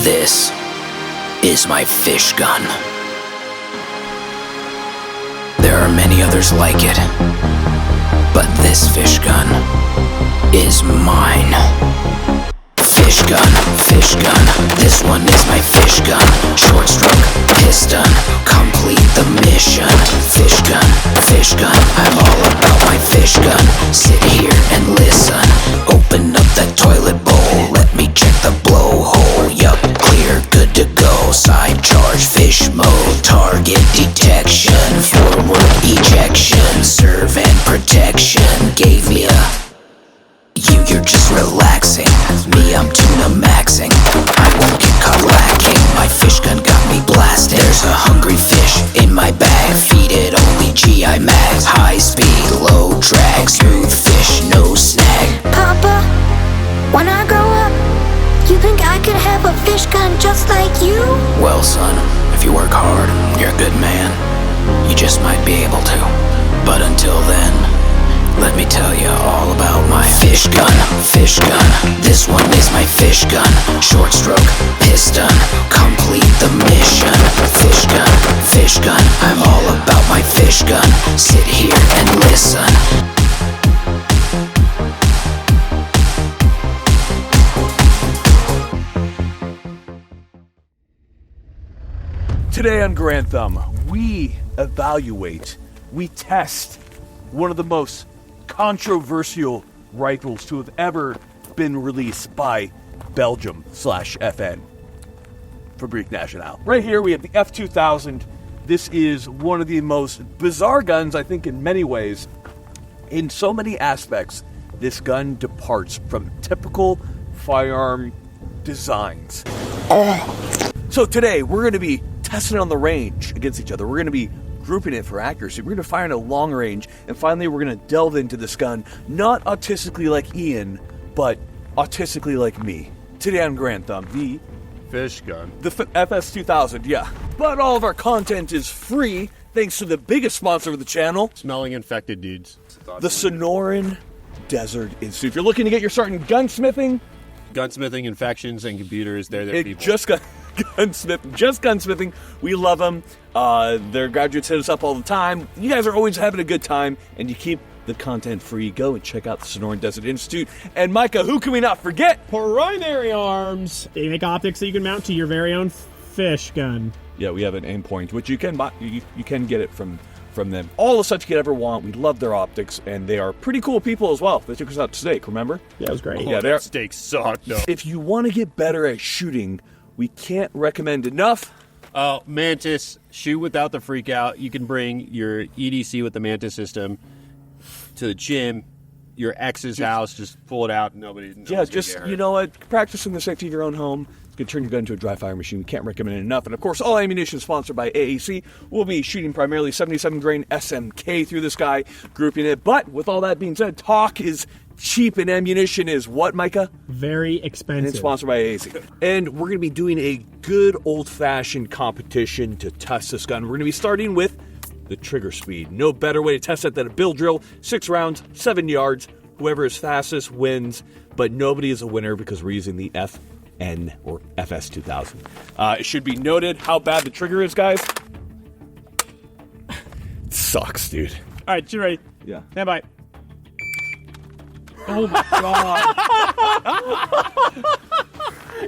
This is my fish gun. There are many others like it, but this fish gun is mine. Fish gun, this one is my fish gun. Short stroke, piston, complete the mission. Fish gun, I'm all about my fish gun. Sit here and listen, open up that toilet bowl. Let me check the blowhole, yup, clear, good to go. Side charge, fish mode, target detection. Forward ejection, serve and protection. Gave me a... You're just relaxing. Me, I'm tuna maxing. I won't get caught lacking. My fish gun got me blasted. There's a hungry fish in my bag. Feed it only GI mags. High speed, low drag. Smooth fish, no snag. Papa, when I grow up, you think I could have a fish gun just like you? Well, son, if you work hard, you're a good man. You just might be able to. But until then, let me tell you all about my fish gun. Fish gun, this one is my fish gun. Short stroke, piston, complete the mission. Fish gun, I'm all about my fish gun. Sit here and listen. Today on Grand Thumb, we evaluate, we test one of the most controversial rifles to have ever been released by Belgium /FN Fabrique Nationale. Right here we have the F2000. This is one of the most bizarre guns, I think, in many ways. In so many aspects, this gun departs from typical firearm designs. So today we're going to be testing on the range against each other. We're going to be grouping it for accuracy. We're going to fire in a long range, and finally we're going to delve into this gun, not autistically like Ian, but autistically like me. Today on Grand Thumb, the fish gun. The FS2000, yeah. But all of our content is free, thanks to the biggest sponsor of the channel. Smelling infected dudes. The Sonoran Desert Institute. If you're looking to get your start in gunsmithing, infections, and computers, they're their people. Just gunsmithing. We love them. Their graduates hit us up all the time. You guys are always having a good time, and you keep the content free. Go and check out the Sonoran Desert Institute. And Micah, who can we not forget? Primary Arms. They make optics that you can mount to your very own fish gun. Yeah, we have an aim point, which you can buy. You can get it from them. All the stuff you could ever want. We love their optics, and they are pretty cool people as well. They took us out to steak, remember? Yeah, it was great. Yeah, that steak sucked. No. If you want to get better at shooting, we can't recommend enough. Mantis, shoot without the freak out. You can bring your EDC with the Mantis system to the gym, your ex's house, just pull it out, and nobody just, you know what, practice in the safety of your own home. You can turn your gun into a dry fire machine. We can't recommend it enough. And of course, all ammunition is sponsored by AAC. We'll be shooting primarily 77 grain SMK through this guy, grouping it. But with all that being said, talk is cheap and ammunition is what, Micah? Very expensive. And it's sponsored by AAC. And we're going to be doing a good old-fashioned competition to test this gun. We're going to be starting with the trigger speed. No better way to test it than a bill drill. 6 rounds, 7 yards. Whoever is fastest wins. But nobody is a winner because we're using the FN or FS2000. It should be noted how bad the trigger is, guys. It sucks, dude. All right, you ready? Yeah. Stand by. Oh my god.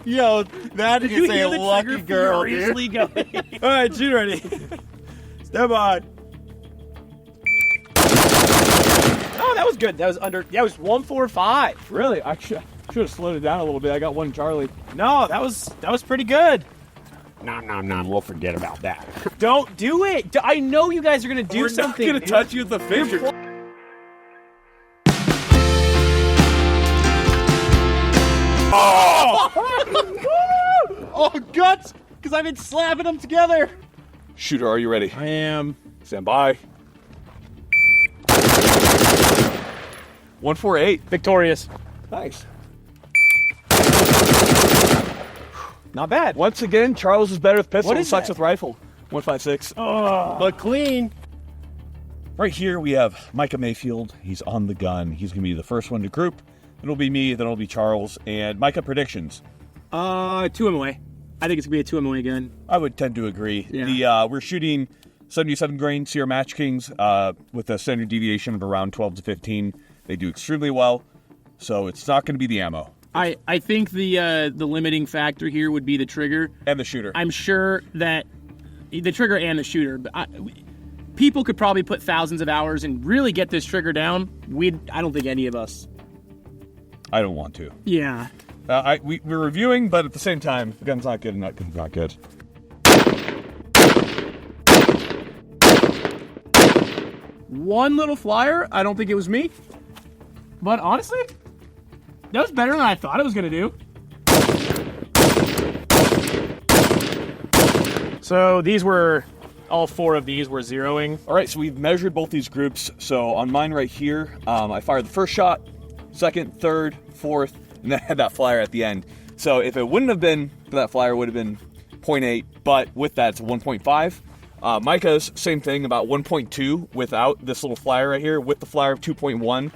Yo, that is a lucky girl, dude. Going? All right, you ready? Stand by. Oh, that was good. That was under. That was 145. Really? I should have slowed it down a little bit. I got one Charlie. No, that was pretty good. No, we'll forget about that. Don't do it. I know you guys are gonna do something. We're not gonna touch you with the finger. Oh, guts! Because I've been slapping them together. Shooter, are you ready? I am. Stand by. 148. Victorious. Nice. Not bad. Once again, Charles is better with pistol What and is sucks that? with rifle. 156. But clean. Right here we have Micah Mayfield. He's on the gun. He's going to be the first one to group. It'll be me, then it'll be Charles. And Micah, predictions. 2 away. I think it's going to be a 2MOA gun. I would tend to agree. Yeah. We're shooting 77 grain Sierra Match Kings with a standard deviation of around 12 to 15. They do extremely well, so it's not going to be the ammo. I think the limiting factor here would be the trigger. And the shooter. I'm sure that the trigger and the shooter, but people could probably put thousands of hours and really get this trigger down. I don't think any of us. I don't want to. Yeah. We're reviewing, but at the same time, the gun's not good and that gun's not good. One little flyer. I don't think it was me. But honestly, that was better than I thought it was going to do. So these were, all 4 of these were zeroing. All right, so we've measured both these groups. So on mine right here, I fired the first shot, second, third, fourth, and then I had that flyer at the end. So if it wouldn't have been for that flyer, it would have been 0.8, but with that, it's a 1.5. Micah's, same thing, about 1.2 without this little flyer right here, with the flyer of 2.1.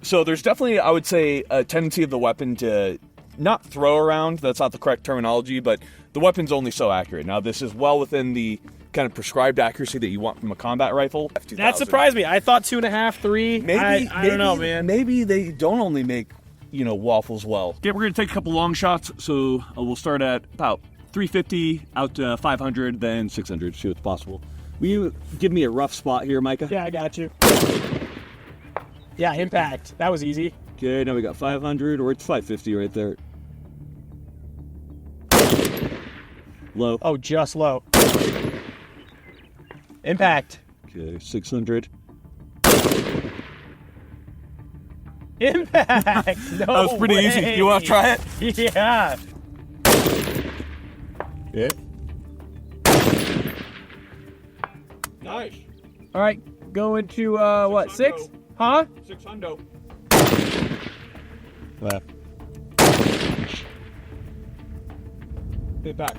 So there's definitely, I would say, a tendency of the weapon to not throw around. That's not the correct terminology, but the weapon's only so accurate. Now, this is well within the kind of prescribed accuracy that you want from a combat rifle. That surprised me. I thought 2.5, 3. Maybe, I don't know, man. Maybe they don't only make, waffles well. Okay, we're going to take a couple long shots. So we'll start at about 350 out to 500, then 600. See what's possible. Will you give me a rough spot here, Micah? Yeah, I got you. Yeah, impact. That was easy. Okay, now we got 500, or it's 550 right there. Low. Oh, just low. Impact. Okay, 600. Impact. No, that was pretty easy. You want to try it? Yeah. Yeah. Nice. All right, going to what? 6? Huh? 600. Impact.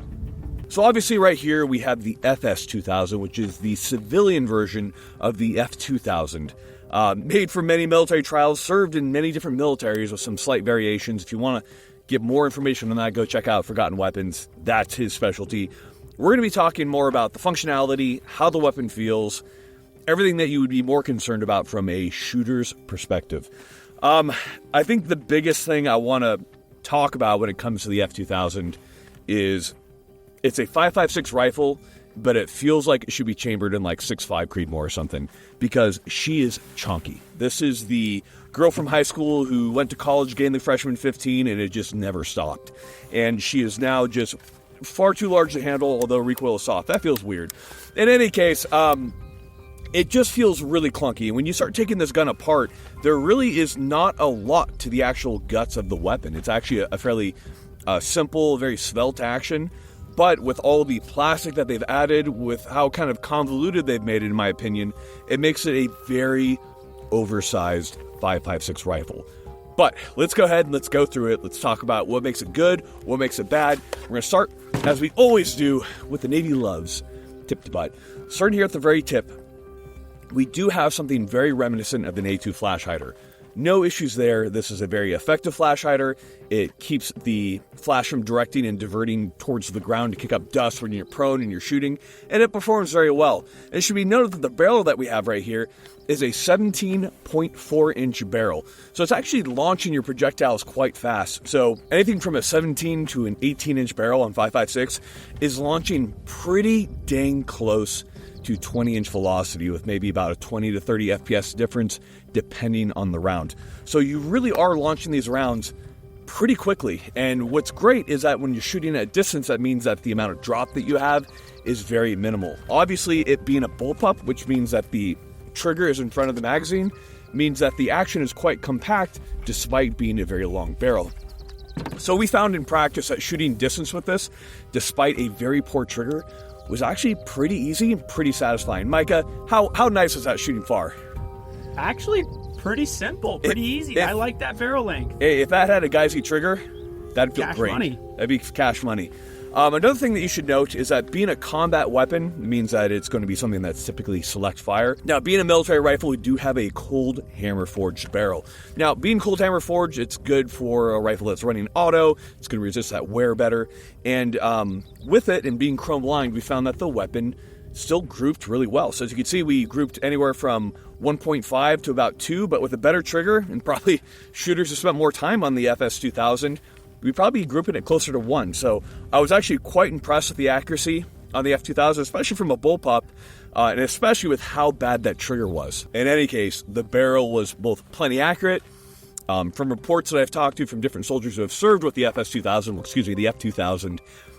So obviously right here we have the FS2000, which is the civilian version of the F2000. Made for many military trials, served in many different militaries with some slight variations. If you want to get more information on that, go check out Forgotten Weapons. That's his specialty. We're going to be talking more about the functionality, how the weapon feels, everything that you would be more concerned about from a shooter's perspective. I think the biggest thing I want to talk about when it comes to the F2000 is it's a 5.56 rifle, but it feels like it should be chambered in like 6.5 Creedmoor or something, because she is chonky. This is the girl from high school who went to college, gained the freshman 15, and it just never stopped. And she is now just far too large to handle, although recoil is soft. That feels weird. In any case, it just feels really clunky. And when you start taking this gun apart, there really is not a lot to the actual guts of the weapon. It's actually a fairly simple, very svelte action. But with all the plastic that they've added, with how kind of convoluted they've made it, in my opinion, it makes it a very oversized 5.56 rifle. But let's go ahead and let's go through it. Let's talk about what makes it good, what makes it bad. We're going to start, as we always do, with the Navy loves, tip to butt. Starting here at the very tip, we do have something very reminiscent of an A2 flash hider. No issues there. This is a very effective flash hider. It keeps the flash from directing and diverting towards the ground to kick up dust when you're prone and you're shooting, and it performs very well. It should be noted that the barrel that we have right here is a 17.4 inch barrel. So it's actually launching your projectiles quite fast. So anything from a 17 to an 18 inch barrel on 5.56 is launching pretty dang close to 20 inch velocity, with maybe about a 20 to 30 FPS difference depending on the round. So you really are launching these rounds pretty quickly. And what's great is that when you're shooting at distance, that means that the amount of drop that you have is very minimal. Obviously, it being a bullpup, which means that the trigger is in front of the magazine, means that the action is quite compact despite being a very long barrel. So we found in practice that shooting distance with this, despite a very poor trigger, was actually pretty easy and pretty satisfying. Micah, how nice is that shooting far? Actually, pretty simple, pretty easy. I like that barrel length. If that had a Geisy trigger, that'd feel cash great. Money. That'd be cash money. Another thing that you should note is that being a combat weapon means that it's going to be something that's typically select fire. Now, being a military rifle, we do have a cold hammer forged barrel. Now, being cold hammer forged, it's good for a rifle that's running auto. It's going to resist that wear better. And with it and being chrome lined, we found that the weapon still grouped really well. So as you can see, we grouped anywhere from 1.5 to about 2, but with a better trigger, and probably shooters who spent more time on the FS2000, we'd probably be grouping it closer to 1. So I was actually quite impressed with the accuracy on the F2000, especially from a bullpup, and especially with how bad that trigger was. In any case, the barrel was both plenty accurate. From reports that I've talked to from different soldiers who have served with the the F2000,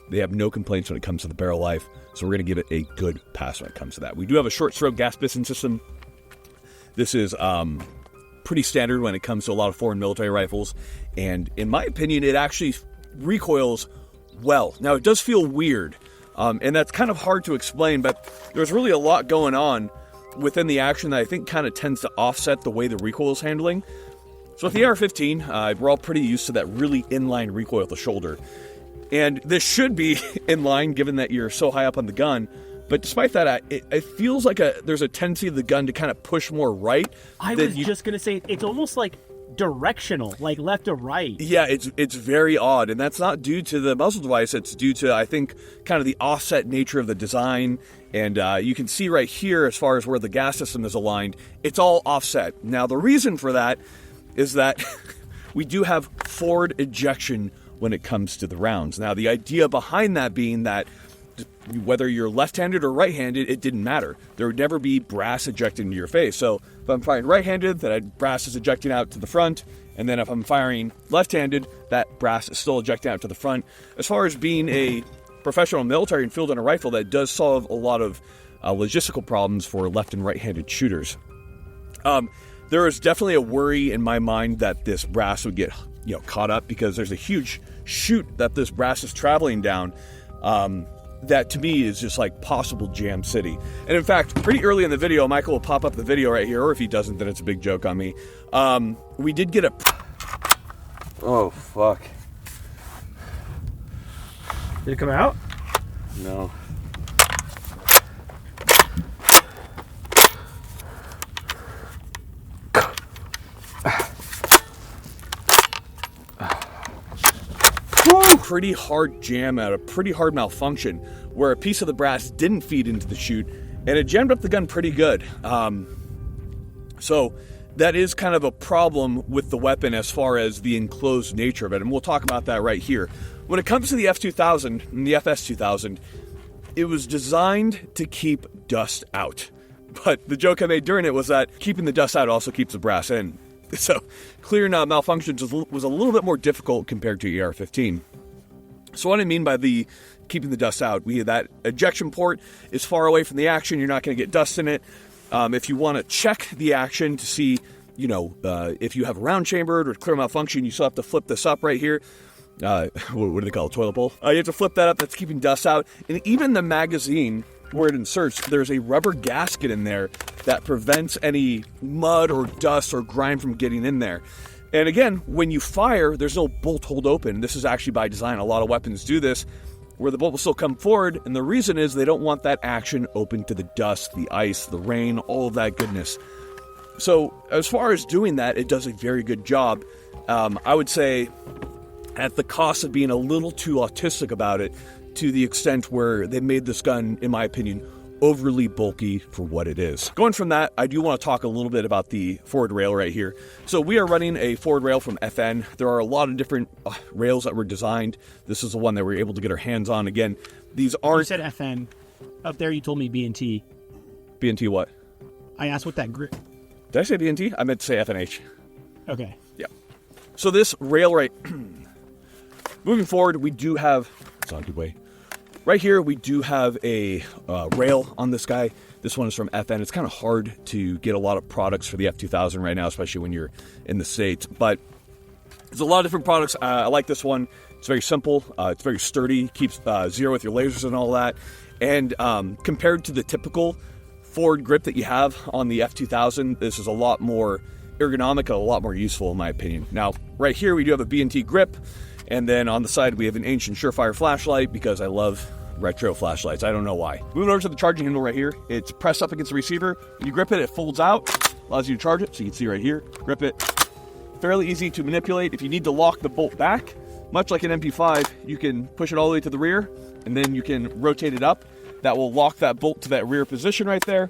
they have no complaints when it comes to the barrel life, so we're going to give it a good pass when it comes to that. We do have a short stroke gas piston system. This is pretty standard when it comes to a lot of foreign military rifles, and in my opinion, it actually recoils well. Now, it does feel weird, and that's kind of hard to explain, but there's really a lot going on within the action that I think kind of tends to offset the way the recoil is handling. So with the AR-15, we're all pretty used to that really inline recoil at the shoulder. And this should be in line given that you're so high up on the gun. But despite that, it feels like there's a tendency of the gun to kind of push more right. I was just going to say, it's almost like directional, like left to right. Yeah, it's very odd. And that's not due to the muzzle device. It's due to, I think, kind of the offset nature of the design. And you can see right here, as far as where the gas system is aligned, it's all offset. Now, the reason for that is that we do have forward ejection when it comes to the rounds. Now, the idea behind that being that whether you're left-handed or right-handed, it didn't matter. There would never be brass ejecting into your face. So if I'm firing right-handed, that brass is ejecting out to the front, and then if I'm firing left-handed, that brass is still ejecting out to the front. As far as being a professional military and field on a rifle, that does solve a lot of logistical problems for left and right-handed shooters. There is definitely a worry in my mind that this brass would get caught up, because there's a huge chute that this brass is traveling down that to me is just like possible jam city. And in fact, pretty early in the video, Michael will pop up the video right here, or if he doesn't, then it's a big joke on me. We did get a... Oh, fuck. Did it come out? No. Pretty hard jam out, a pretty hard malfunction where a piece of the brass didn't feed into the chute, and it jammed up the gun pretty good. So that is kind of a problem with the weapon as far as the enclosed nature of it, and we'll talk about that right here. When it comes to the F2000 and the FS2000, it was designed to keep dust out. But the joke I made during it was that keeping the dust out also keeps the brass in. So clearing out malfunctions was a little bit more difficult compared to AR-15. So what I mean by the keeping the dust out, that ejection port is far away from the action. You're not going to get dust in it. If you want to check the action to see, if you have a round chambered or clear malfunction, you still have to flip this up right here. What do they call it? Toilet bowl? You have to flip that up. That's keeping dust out. And even the magazine where it inserts, there's a rubber gasket in there that prevents any mud or dust or grime from getting in there. And again, when you fire, there's no bolt hold open. This is actually by design. A lot of weapons do this, where the bolt will still come forward, and the reason is they don't want that action open to the dust, the ice, the rain, all of that goodness. So as far as doing that, it does a very good job. I would say at the cost of being a little too autistic about it, to the extent where they made this gun, in my opinion, overly bulky for what it is. Going from that, I do want to talk a little bit about the forward rail right here. So we are running a forward rail from FN. There are a lot of different rails that were designed. This is the one that we were able to get our hands on. Again, these aren't... You said FN. Up there you told me B&T. B&T what? I asked what that grip... Did I say B&T? I meant to say FNH. Okay. Yeah. So this rail right... Moving forward, we do have... It's on a good way. Right here, we do have a rail on this guy. This one is from FN. It's kind of hard to get a lot of products for the F2000 right now, especially when you're in the States. But there's a lot of different products. I like this one. It's very simple. It's very sturdy. Keeps zero with your lasers and all that. And compared to the typical forward grip that you have on the F2000, this is a lot more ergonomic and a lot more useful, in my opinion. Now, right here, we do have a B&T grip. And then on the side, we have an ancient Surefire flashlight because I love retro flashlights. I don't know why. Moving over to the charging handle right here, it's pressed up against the receiver. When you grip it, it folds out, allows you to charge it. So you can see right here, grip it. Fairly easy to manipulate. If you need to lock the bolt back, much like an MP5, you can push it all the way to the rear, and then you can rotate it up. That will lock that bolt to that rear position right there.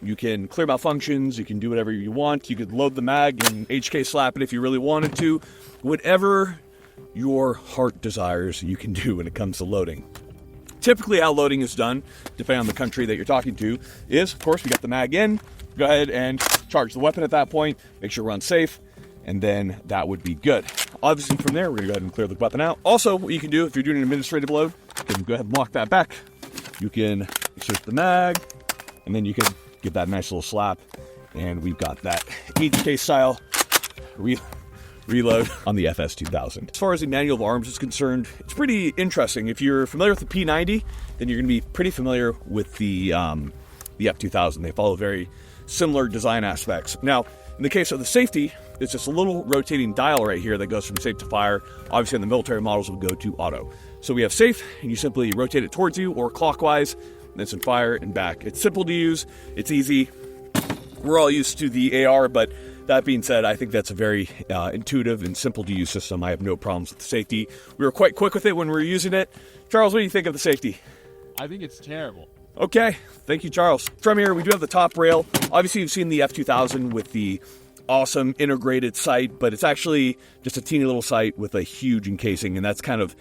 You can clear malfunctions, you can do whatever you want. You could load the mag and HK slap it if you really wanted to. Whatever your heart desires, you can do when it comes to loading. Typically how loading is done, depending on the country that you're talking to, is, of course, we got the mag in. Go ahead and charge the weapon at that point. Make sure it runs safe, and then that would be good. Obviously, from there, we're going to go ahead and clear the weapon out. Also, what you can do if you're doing an administrative load, you can go ahead and lock that back. You can insert the mag, and then you can give that a nice little slap, and we've got that HK style reload on the FS2000. As far as the manual of arms is concerned, it's pretty interesting. If you're familiar with the P90, then you're going to be pretty familiar with the F2000. They follow very similar design aspects. Now, in the case of the safety, it's just a little rotating dial right here that goes from safe to fire. Obviously, on the military models, will go to auto. So we have safe, and you simply rotate it towards you or clockwise, and it's in fire and back. It's simple to use. It's easy. We're all used to the AR, but that being said, I think that's a very intuitive and simple to use system. I have no problems with the safety. We were quite quick with it when we were using it. Charles, what do you think of the safety? I think it's terrible. Okay, thank you, Charles. From here, we do have the top rail. Obviously, you've seen the F2000 with the awesome integrated sight, but it's actually just a teeny little sight with a huge encasing, and that's kind of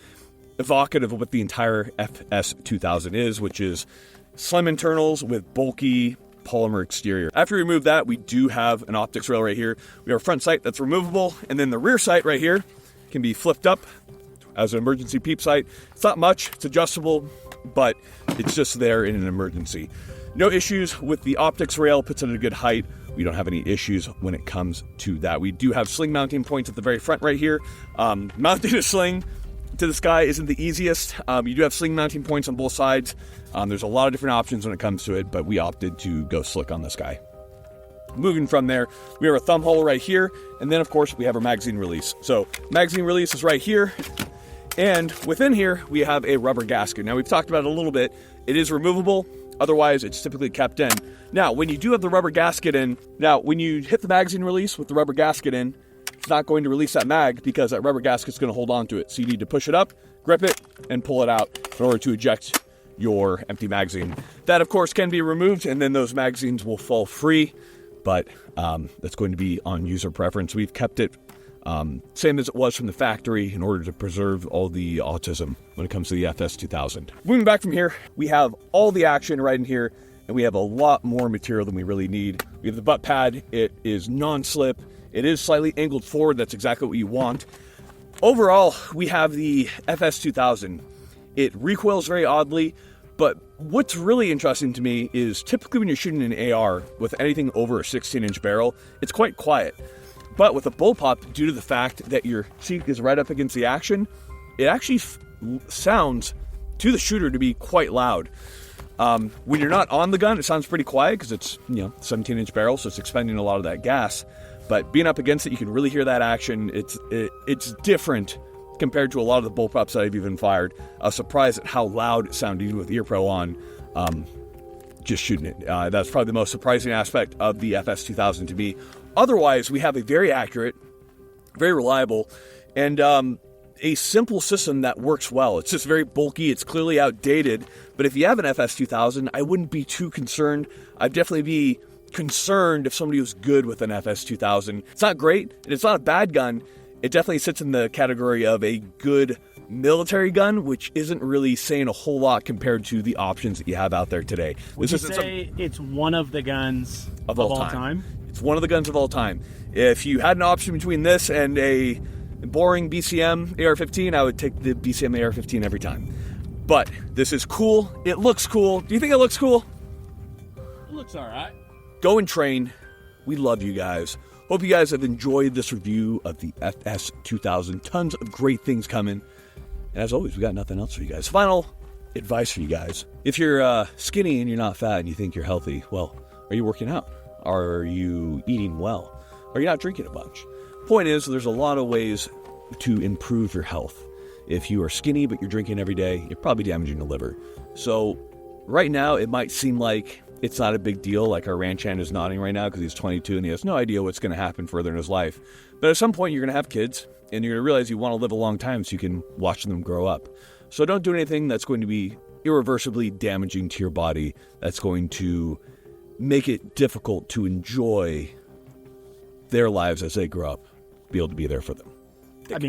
evocative of what the entire FS2000 is, which is slim internals with bulky polymer exterior. After we remove that, we do have an optics rail right here. We have a front sight that's removable, and then the rear sight right here can be flipped up as an emergency peep sight. It's not much, it's adjustable, but it's just there in an emergency. No issues with the optics rail, puts it at a good height. We don't have any issues when it comes to that. We do have sling mounting points at the very front right here. Mounting a sling to the sky isn't the easiest. You do have sling mounting points on both sides. There's a lot of different options when it comes to it, but we opted to go slick on this guy. Moving from there, we have a thumb hole right here, and then of course we have our magazine release. So magazine release is right here, and within here we have a rubber gasket. Now we've talked about it a little bit. It is removable, otherwise it's typically kept in. Now when you do have the rubber gasket in, now when you hit the magazine release with the rubber gasket in, it's not going to release that mag because that rubber gasket is going to hold on to it. So you need to push it up, grip it, and pull it out in order to eject your empty magazine. That, of course, can be removed, and then those magazines will fall free, but that's going to be on user preference. We've kept it same as it was from the factory in order to preserve all the autism when it comes to the FS2000. Moving back from here, we have all the action right in here, and we have a lot more material than we really need. We have the butt pad. It is non-slip. It is slightly angled forward. That's exactly what you want. Overall, we have the FS2000. It recoils very oddly, but what's really interesting to me is typically when you're shooting an AR with anything over a 16-inch barrel, it's quite quiet. But with a bullpup, due to the fact that your seat is right up against the action, it actually sounds to the shooter to be quite loud. When you're not on the gun, it sounds pretty quiet because it's 17-inch barrel, so it's expending a lot of that gas. But being up against it, you can really hear that action. It's different compared to a lot of the bullpups that I've even fired. I was surprised at how loud it sounded even with ear pro on, just shooting it. That's probably the most surprising aspect of the FS2000 to me. Otherwise, we have a very accurate, very reliable, and a simple system that works well. It's just very bulky. It's clearly outdated. But if you have an FS2000, I wouldn't be too concerned. I'd definitely be concerned if somebody was good with an FS2000. It's not great, and it's not a bad gun. It definitely sits in the category of a good military gun, which isn't really saying a whole lot compared to the options that you have out there today. Would you say it's one of the guns of all time? It's one of the guns of all time. If you had an option between this and a boring BCM AR-15, I would take the BCM AR-15 every time. But this is cool. It looks cool. Do you think it looks cool? It looks all right. Go and train. We love you guys. Hope you guys have enjoyed this review of the FS2000. Tons of great things coming. And as always, we got nothing else for you guys. Final advice for you guys. If you're skinny and you're not fat and you think you're healthy, well, are you working out? Are you eating well? Are you not drinking a bunch? Point is, there's a lot of ways to improve your health. If you are skinny but you're drinking every day, you're probably damaging the liver. So right now, it might seem like it's not a big deal, like our ranch hand is nodding right now because he's 22 and he has no idea what's going to happen further in his life. But at some point, you're going to have kids, and you're going to realize you want to live a long time so you can watch them grow up. So don't do anything that's going to be irreversibly damaging to your body, that's going to make it difficult to enjoy their lives as they grow up, be able to be there for them.